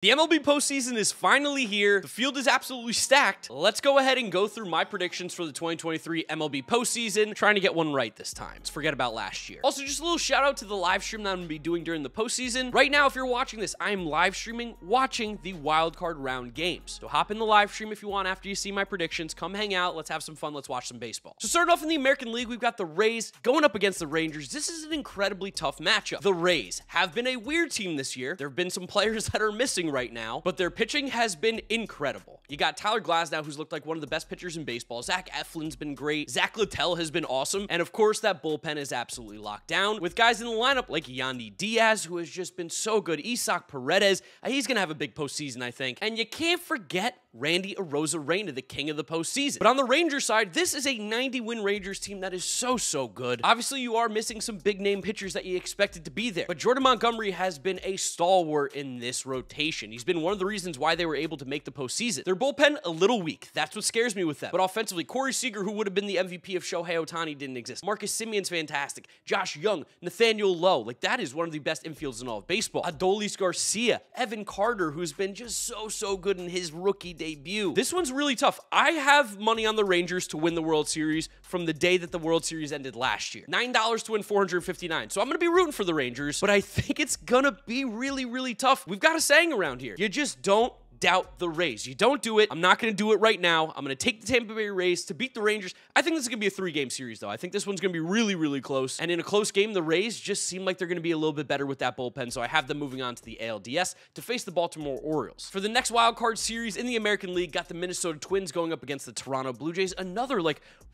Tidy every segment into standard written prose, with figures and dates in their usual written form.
The MLB postseason is finally here. The field is absolutely stacked. Let's go ahead and go through my predictions for the 2023 MLB postseason. Trying to get one right this time. Let's forget about last year. Also, just a little shout out to the live stream that I'm going to be doing during the postseason. Right now, if you're watching this, I am live streaming watching the wild card round games. So hop in the live stream if you want after you see my predictions. Come hang out. Let's have some fun. Let's watch some baseball. So starting off in the American League, we've got the Rays going up against the Rangers. This is an incredibly tough matchup. The Rays have been a weird team this year. There have been some players that are missing right now, but their pitching has been incredible. You got Tyler Glasnow, who's looked like one of the best pitchers in baseball. Zach Eflin's been great. Zach Littell has been awesome. And of course, that bullpen is absolutely locked down with guys in the lineup like Yandy Diaz, who has just been so good. Isaac Paredes, he's going to have a big postseason, I think. And you can't forget Randy Arozarena, the king of the postseason. But on the Rangers side, this is a 90-win Rangers team that is so good. Obviously, you are missing some big-name pitchers that you expected to be there. But Jordan Montgomery has been a stalwart in this rotation. He's been one of the reasons why they were able to make the postseason. Their bullpen, a little weak. That's what scares me with them. But offensively, Corey Seager, who would have been the MVP if Shohei Ohtani didn't exist. Marcus Simeon's fantastic. Josh Young, Nathaniel Lowe. Like, that is one of the best infields in all of baseball. Adolis Garcia, Evan Carter, who's been just so good in his rookie debut. This one's really tough. I have money on the Rangers to win the World Series from the day that the World Series ended last year. $9 to win $459. So I'm going to be rooting for the Rangers, but I think it's going to be really tough. We've got a saying around here. You just don't doubt the Rays. You don't do it. I'm not going to do it right now. I'm going to take the Tampa Bay Rays to beat the Rangers. I think this is going to be a 3-game series, though. I think this one's going to be really close. And in a close game, the Rays just seem like they're going to be a little bit better with that bullpen, so I have them moving on to the ALDS to face the Baltimore Orioles. For the next wild card series in the American League, got the Minnesota Twins going up against the Toronto Blue Jays. Another,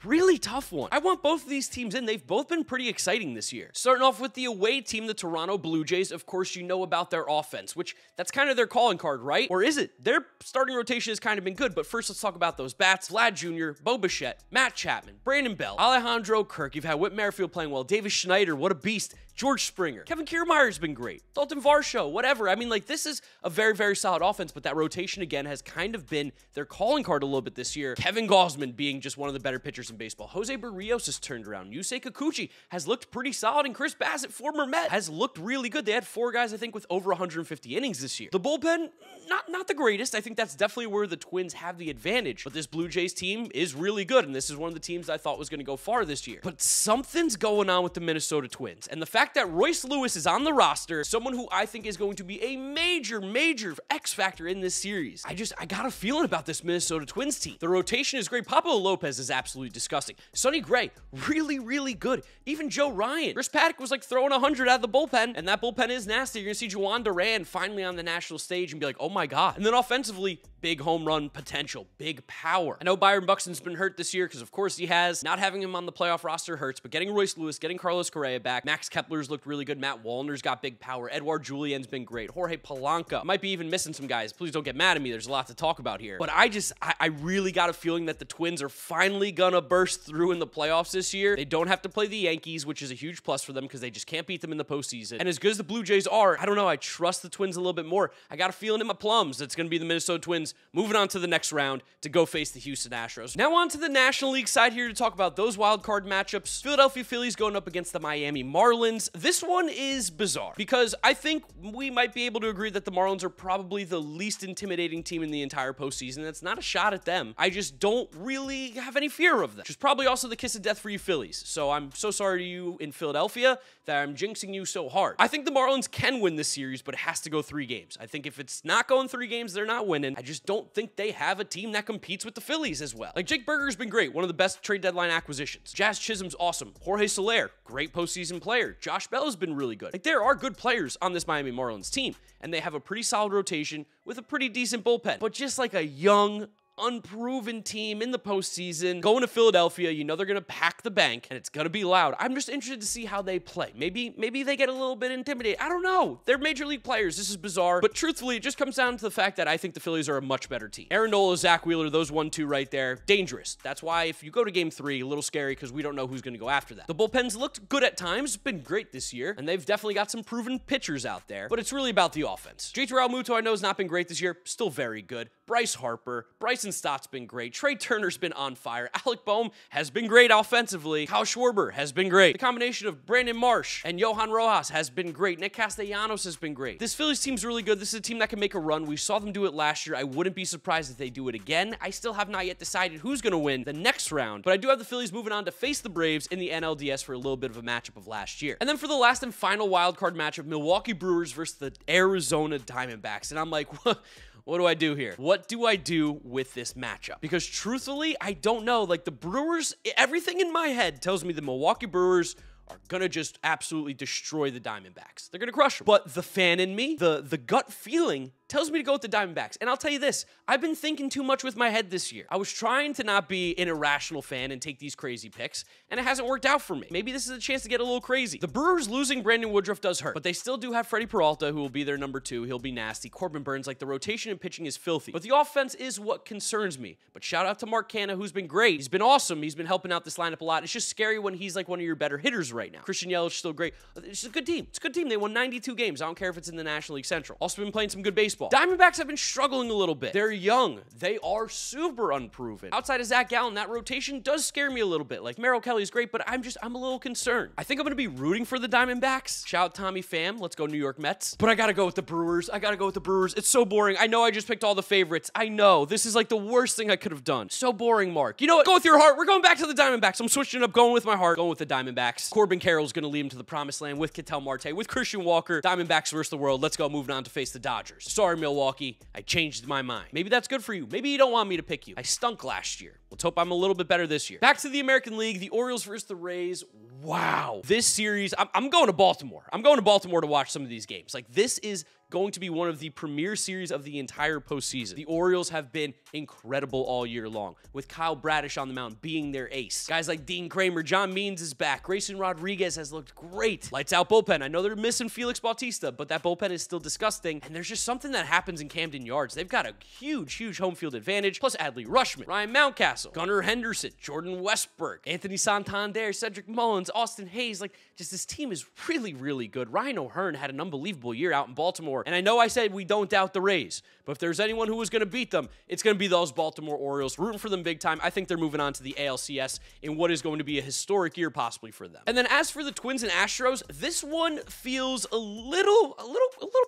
really tough one. I want both of these teams in. They've both been pretty exciting this year. Starting off with the away team, the Toronto Blue Jays. Of course, you know about their offense, which that's kind of their calling card, right? Or is it? Their starting rotation has kind of been good, but first let's talk about those bats. Vlad Jr., Bo Bichette, Matt Chapman, Brandon Bell, Alejandro Kirk. You've had Whit Merrifield playing well. Davis Schneider, what a beast. George Springer. Kevin Kiermaier's been great. Dalton Varsho, whatever. I mean, this is a very solid offense, but that rotation, again, has kind of been their calling card a little bit this year. Kevin Gausman being just one of the better pitchers in baseball. Jose Barrios has turned around. Yusei Kikuchi has looked pretty solid, and Chris Bassett, former Met, has looked really good. They had 4 guys, I think, with over 150 innings this year. The bullpen, not the greatest. I think that's definitely where the Twins have the advantage, but this Blue Jays team is really good, and this is one of the teams I thought was going to go far this year. But something's going on with the Minnesota Twins, and the fact that Royce Lewis is on the roster, someone who I think is going to be a major X factor in this series. I got a feeling about this Minnesota Twins team. The rotation is great. Pablo Lopez is absolutely disgusting. Sonny Gray, really good. Even Joe Ryan. Chris Paddock was throwing 100 out of the bullpen, and that bullpen is nasty. You're going to see Juan Duran finally on the national stage and be like, oh my God. And then offensively, big home run potential, big power. I know Byron Buxton's been hurt this year because of course he has. Not having him on the playoff roster hurts, but getting Royce Lewis, getting Carlos Correa back, Max Kepler's looked really good. Matt Wallner's got big power. Edouard Julien's been great. Jorge Polanco. Might be even missing some guys. Please don't get mad at me. There's a lot to talk about here. But I really got a feeling that the Twins are finally gonna burst through in the playoffs this year. They don't have to play the Yankees, which is a huge plus for them because they just can't beat them in the postseason. And as good as the Blue Jays are, I don't know, I trust the Twins a little bit more. I got a feeling in my plums it's gonna be the Minnesota Twins moving on to the next round to go face the Houston Astros. Now on to the National League side here to talk about those wild card matchups. Philadelphia Phillies going up against the Miami Marlins. This one is bizarre because I think we might be able to agree that the Marlins are probably the least intimidating team in the entire postseason. That's not a shot at them. I just don't really have any fear of them, which is probably also the kiss of death for you Phillies. So I'm so sorry to you in Philadelphia that I'm jinxing you so hard. I think the Marlins can win this series, but it has to go 3 games. I think if it's not going 3 games, they're not winning. I just don't think they have a team that competes with the Phillies as well. Jake Berger's been great, one of the best trade deadline acquisitions. Jazz Chisholm's awesome. Jorge Soler, great postseason player. Josh Bell has been really good. There are good players on this Miami Marlins team, and they have a pretty solid rotation with a pretty decent bullpen. But just a young, unproven team in the postseason going to Philadelphia, you know they're going to pack the bank and it's going to be loud. I'm just interested to see how they play. Maybe they get a little bit intimidated. I don't know. They're major league players. This is bizarre, but truthfully, it just comes down to the fact that I think the Phillies are a much better team. Aaron Nola, Zach Wheeler, those 1-2 right there, dangerous. That's why if you go to game 3, a little scary because we don't know who's going to go after that. The bullpen's looked good at times, been great this year, and they've definitely got some proven pitchers out there, but it's really about the offense. JT Realmuto I know has not been great this year, still very good. Bryce Harper, Bryson Bryson Stott's been great. Trey Turner's been on fire. Alec Boehm has been great offensively. Kyle Schwarber has been great. The combination of Brandon Marsh and Johan Rojas has been great. Nick Castellanos has been great. This Phillies team's really good. This is a team that can make a run. We saw them do it last year. I wouldn't be surprised if they do it again. I still have not yet decided who's going to win the next round, but I do have the Phillies moving on to face the Braves in the NLDS for a little bit of a matchup of last year. And then for the last and final wildcard matchup, Milwaukee Brewers versus the Arizona Diamondbacks. And I'm like, what do I do here? What do I do with this matchup? Because truthfully, I don't know. Like the Brewers, everything in my head tells me the Milwaukee Brewers are gonna just absolutely destroy the Diamondbacks. They're gonna crush them. But the fan in me, the gut feeling tells me to go with the Diamondbacks. And I'll tell you this, I've been thinking too much with my head this year. I was trying to not be an irrational fan and take these crazy picks, and it hasn't worked out for me. Maybe this is a chance to get a little crazy. The Brewers losing Brandon Woodruff does hurt, but they still do have Freddie Peralta, who will be their number 2. He'll be nasty. Corbin Burns, like the rotation and pitching is filthy. But the offense is what concerns me. But shout out to Mark Canha, who's been great. He's been awesome. He's been helping out this lineup a lot. It's just scary when he's like one of your better hitters right now. Christian Yelich still great. It's a good team. It's a good team. They won 92 games. I don't care if it's in the National League Central. Also been playing some good baseball. Diamondbacks have been struggling a little bit. They're young. They are super unproven. Outside of Zach Gallen, that rotation does scare me a little bit. Like Merrill Kelly's great, but I'm a little concerned. I think I'm going to be rooting for the Diamondbacks. Shout out Tommy Pham. Let's go New York Mets. But I got to go with the Brewers. It's so boring. I know I just picked all the favorites. I know. This is like the worst thing I could have done. So boring, Mark. You know what? Go with your heart. We're going back to the Diamondbacks. I'm switching it up, going with my heart, going with the Diamondbacks. Corbin Carroll's going to lead him to the promised land with Ketel Marte, with Christian Walker. Diamondbacks versus the world. Let's go, moving on to face the Dodgers. Sorry, Milwaukee. I changed my mind. Maybe that's good for you. Maybe you don't want me to pick you. I stunk last year. Let's hope I'm a little bit better this year. Back to the American League, the Orioles versus the Rays. Wow. This series, I'm going to Baltimore. I'm going to Baltimore to watch some of these games. Like, this is going to be one of the premier series of the entire postseason. The Orioles have been incredible all year long, with Kyle Bradish on the mound being their ace. Guys like Dean Kramer, John Means is back. Grayson Rodriguez has looked great. Lights out bullpen. I know they're missing Felix Bautista, but that bullpen is still disgusting. And there's just something that happens in Camden Yards. They've got a huge home field advantage. Plus Adley Rutschman, Ryan Mountcastle, Gunnar Henderson, Jordan Westberg, Anthony Santander, Cedric Mullins, Austin Hayes. Like, just this team is really good. Ryan O'Hearn had an unbelievable year out in Baltimore. And I know I said we don't doubt the Rays, but if there's anyone who was going to beat them, it's going to be those Baltimore Orioles. Rooting for them big time. I think they're moving on to the ALCS in what is going to be a historic year possibly for them. And then as for the Twins and Astros, this one feels a little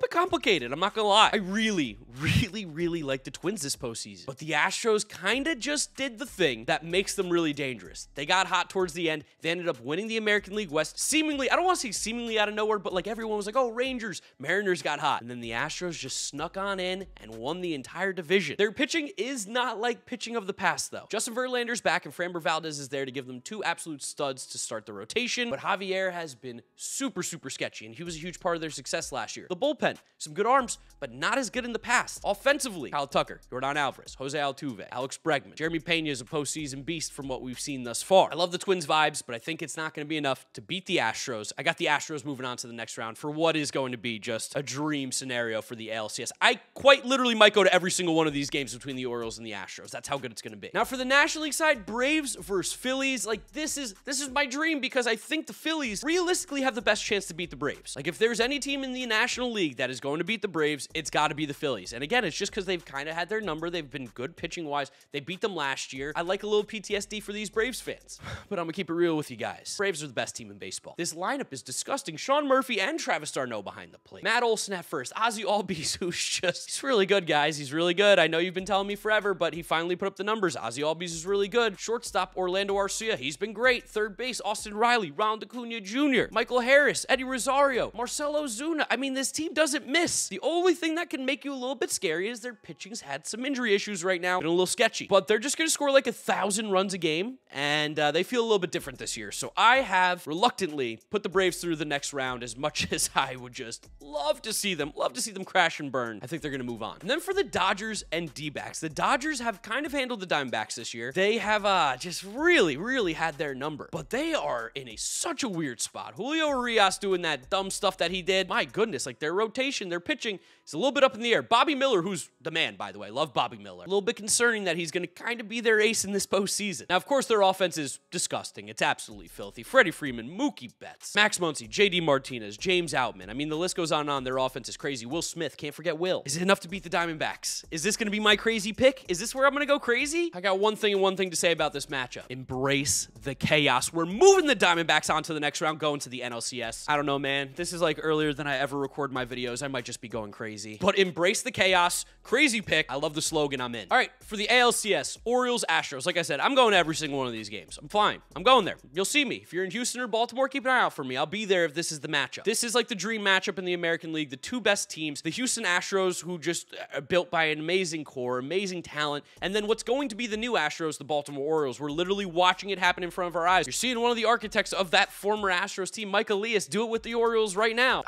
bit complicated. I'm not going to lie. I really like the Twins this postseason, but the Astros kind of just did the thing that makes them really dangerous. They got hot towards the end. They ended up winning the American League West seemingly, I don't want to say seemingly out of nowhere, but like everyone was like, oh, Rangers, Mariners got hot. And then the Astros just snuck on in and won the entire division. Their pitching is not like pitching of the past, though. Justin Verlander's back, and Framber Valdez is there to give them 2 absolute studs to start the rotation, but Javier has been super sketchy, and he was a huge part of their success last year. The bullpen, some good arms, but not as good in the past. Offensively, Kyle Tucker, Yordan Alvarez, Jose Altuve, Alex Bregman, Jeremy Pena is a postseason beast from what we've seen thus far. I love the Twins vibes, but I think it's not going to be enough to beat the Astros. I got the Astros moving on to the next round for what is going to be just a dream scenario for the ALCS. I quite literally might go to every single one of these games between the Orioles and the Astros. That's how good it's going to be. Now for the National League side, Braves versus Phillies. Like, this is my dream, because I think the Phillies realistically have the best chance to beat the Braves. Like, if there's any team in the National League that is going to beat the Braves, it's got to be the Phillies. And again, it's just because they've kind of had their number. They've been good pitching wise. They beat them last year. I like a little PTSD for these Braves fans, but I'm gonna keep it real with you guys. Braves are the best team in baseball. This lineup is disgusting. Sean Murphy and Travis d'Arnaud behind the plate. Matt Olson at first. Ozzie Albies, he's really good, guys. He's really good. I know you've been telling me forever, but he finally put up the numbers. Ozzie Albies is really good. Shortstop, Orlando Arcia. He's been great. Third base, Austin Riley, Ronald Acuna Jr., Michael Harris, Eddie Rosario, Marcelo Zuna. I mean, this team doesn't miss. The only thing that can make you a little bit scary is their pitching's had some injury issues right now. Been a little sketchy, but they're just going to score like 1,000 runs a game, and they feel a little bit different this year. So I have reluctantly put the Braves through the next round, as much as I would just love to see them crash and burn. I think they're going to move on. And then for the Dodgers and D-backs, the Dodgers have kind of handled the Diamondbacks this year. They have just really had their number, but they are in such a weird spot. Julio Urias doing that dumb stuff that he did. My goodness, like their rotation, their pitching It's a little bit up in the air. Bobby Miller, who's the man, by the way. Love Bobby Miller. A little bit concerning that he's going to kind of be their ace in this postseason. Now, of course, their offense is disgusting. It's absolutely filthy. Freddie Freeman, Mookie Betts, Max Muncy, JD Martinez, James Outman. I mean, the list goes on and on. Their offense is crazy. Will Smith, can't forget Will. Is it enough to beat the Diamondbacks? Is this going to be my crazy pick? Is this where I'm going to go crazy? I got one thing and one thing to say about this matchup. Embrace the chaos. We're moving the Diamondbacks on to the next round, going to the NLCS. I don't know, man. This is like earlier than I ever record my videos. I might just be going crazy. But embrace the chaos. Crazy pick. I love the slogan. I'm in. All right, for the ALCS, Orioles, Astros. Like I said, I'm going to every single one of these games. I'm fine. I'm going there. You'll see me. If you're in Houston or Baltimore, keep an eye out for me. I'll be there if this is the matchup. This is like the dream matchup in the American League. The two best teams, the Houston Astros, who just are built by an amazing core, amazing talent, and then what's going to be the new Astros, the Baltimore Orioles. We're literally watching it happen in front of our eyes. You're seeing one of the architects of that former Astros team, Mike Elias, do it with the Orioles right now.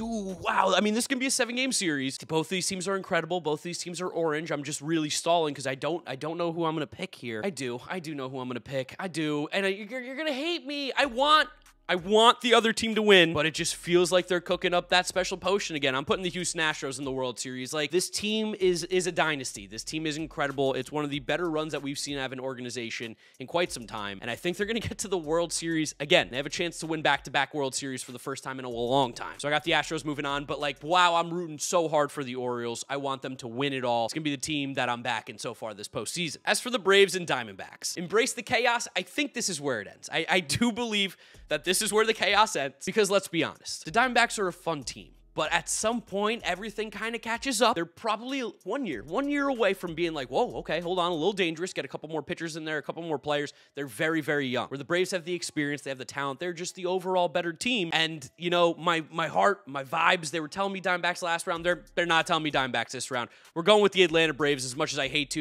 Wow. I mean, this can be a 7-game series. Both these teams are incredible. Both these teams are orange. I'm just really stalling because I don't know who I'm going to pick here. I do know who I'm going to pick. I do. And you're going to hate me. I want the other team to win, but it just feels like they're cooking up that special potion again. I'm putting the Houston Astros in the World Series. Like, this team is a dynasty. This team is incredible. It's one of the better runs that we've seen out of an organization in quite some time, and I think they're going to get to the World Series again. They have a chance to win back-to-back World Series for the first time in a long time. So I got the Astros moving on, but like, wow, I'm rooting so hard for the Orioles. I want them to win it all. It's going to be the team that I'm backing so far this postseason. As for the Braves and Diamondbacks, embrace the chaos. I think this is where it ends. I do believe that this is where the chaos ends, because let's be honest, the Diamondbacks are a fun team. But at some point, everything kind of catches up. They're probably one year away from being like, whoa, okay, hold on, a little dangerous. Get a couple more pitchers in there, a couple more players. They're very, very young. Where the Braves have the experience, they have the talent. They're just the overall better team. And, you know, my heart, my vibes, they were telling me Diamondbacks last round. They're not telling me Diamondbacks this round. We're going with the Atlanta Braves as much as I hate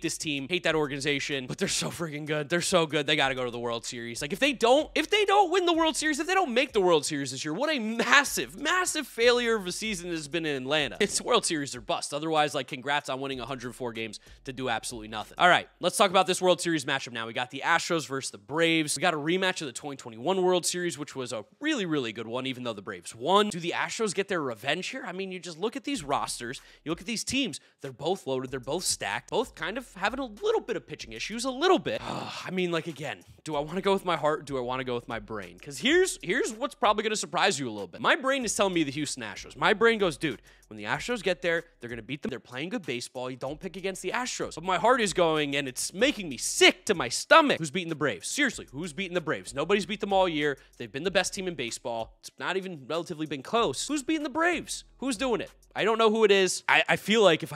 this team, hate that organization. But they're so freaking good. They're so good. They got to go to the World Series. Like, if they don't win the World Series, if they don't make the World Series this year, what a massive, massive failure of a season has been in Atlanta. It's World Series or bust. Otherwise, like, congrats on winning 104 games to do absolutely nothing. All right, let's talk about this World Series matchup now. We got the Astros versus the Braves. We got a rematch of the 2021 World Series, which was a really, really good one, even though the Braves won. Do the Astros get their revenge here? I mean, you just look at these rosters, you look at these teams, they're both loaded, they're both stacked, both kind of having a little bit of pitching issues, a little bit. I mean, like, again, do I want to go with my heart? Do I want to go with my brain? Because here's what's probably going to surprise you a little bit. My brain is telling me the Houston Astros. My brain goes, dude, when the Astros get there, they're going to beat them. They're playing good baseball. You don't pick against the Astros. But my heart is going, and it's making me sick to my stomach. Who's beating the Braves? Seriously, who's beating the Braves? Nobody's beat them all year. They've been the best team in baseball. It's not even relatively been close. Who's beating the Braves? Who's doing it? I don't know who it is. I feel like if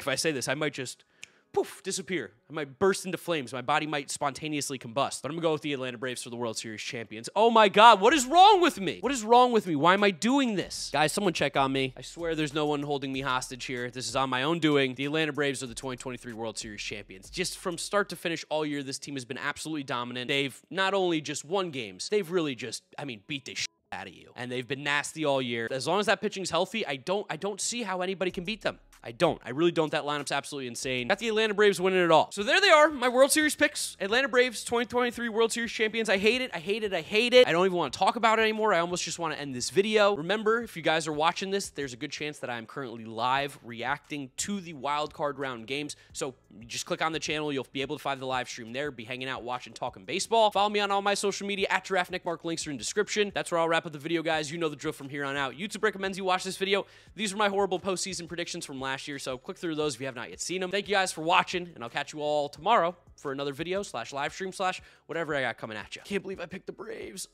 I say this, I might just poof, disappear. I might burst into flames. My body might spontaneously combust. But I'm going to go with the Atlanta Braves for the World Series champions. Oh my God, what is wrong with me? What is wrong with me? Why am I doing this? Guys, someone check on me. I swear there's no one holding me hostage here. This is on my own doing. The Atlanta Braves are the 2023 World Series champions. Just from start to finish all year, this team has been absolutely dominant. They've not only just won games, they've really just, I mean, beat the shit out of you. And they've been nasty all year. As long as that pitching's healthy, I don't see how anybody can beat them. I really don't. That lineup's absolutely insane. Got the Atlanta Braves winning it all. So there they are, my World Series picks. Atlanta Braves, 2023 World Series champions. I hate it. I hate it. I hate it. I don't even want to talk about it anymore. I almost just want to end this video. Remember, if you guys are watching this, there's a good chance that I am currently live reacting to the wild card round games. So just click on the channel. You'll be able to find the live stream there. Be hanging out, watching, talking baseball. Follow me on all my social media at GiraffeNeckMarc. Links are in description. That's where I'll wrap up the video, guys. You know the drill from here on out. YouTube recommends you watch this video. These are my horrible postseason predictions from last year, so click through those if you have not yet seen them. Thank you guys for watching, and I'll catch you all tomorrow for another video / live stream / whatever I got coming at you. Can't believe I picked the Braves.